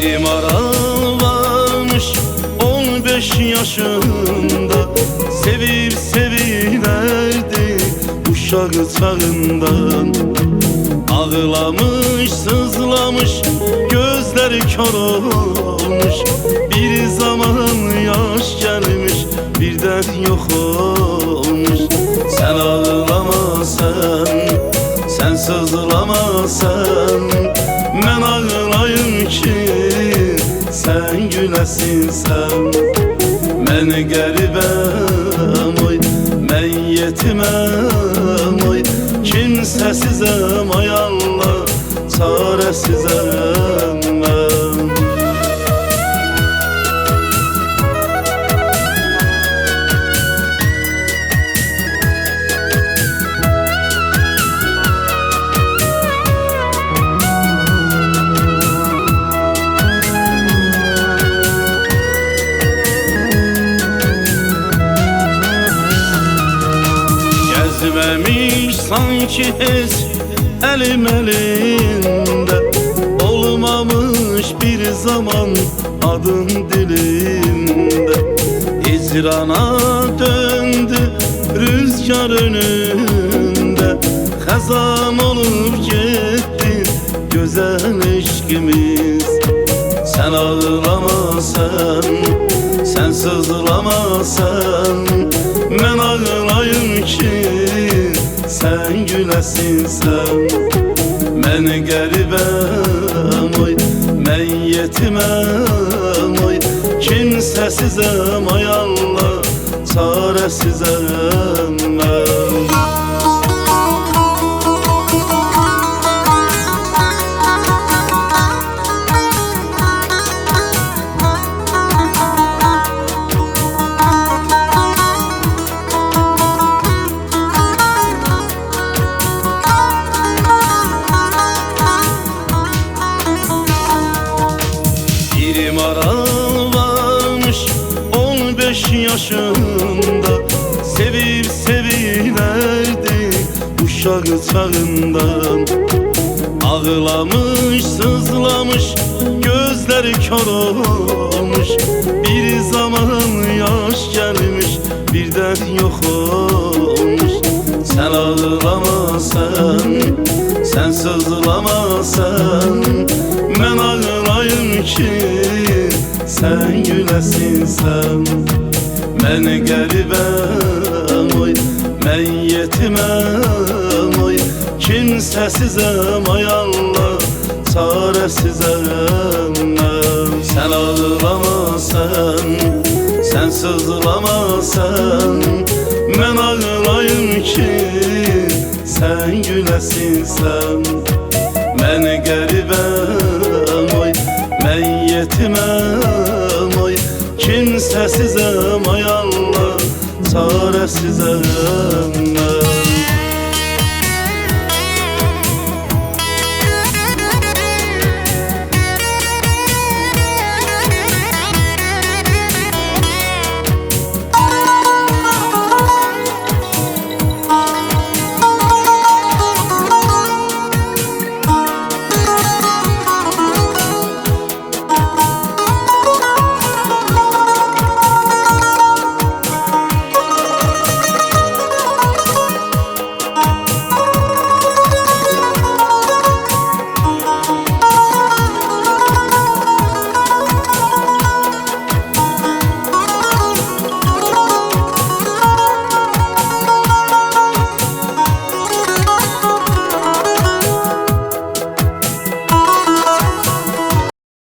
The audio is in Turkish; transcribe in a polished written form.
Biri maral varmış 15 yaşında, sevip sevilerdi uşak çağından. Ağlamış, sızlamış, gözleri kör olmuş. Bir zaman yaş gelmiş, birden yok olmuş. Sen ağlama sen sızlama sen, ben ağlayım ki sen gülesin sen. Ben garibem oy, ben yetimem oy, kimsesizem ay Allah, çaresizem ben. Gezmemiş sanki hiç elim elinde, olmamış bir zaman adın dilimde. Hicrana döndü rüzgar önünde, hazan olup gitti güzel eşkimiz. Sen ağlama sen sızlama sen, ben ağlayım ki sen gülesin sen. Ben garibem oy, ben yetimem oy, kimsesizem ay Allah, çaresizem ben. Biri maral varmış 15 yaşında, sevip sevilerdi uşak çağından. Ağlamış, sızlamış, gözleri kör olmuş. Bir zaman yaş gelmiş, birden yok olmuş. Sen ağlama sen sızlama sen, ben ağlayım ki sen gülesin sen. Ben garibem oy, ben yetimem oy, kimsesizem ay Allah, çaresizem ben. Sen ağlama sen sızlama sen, ben ağlayım ki sen gülesin sen. Ben garibem oy, ben yetimem oy, kimsesizem ay Allah, çaresizem ben.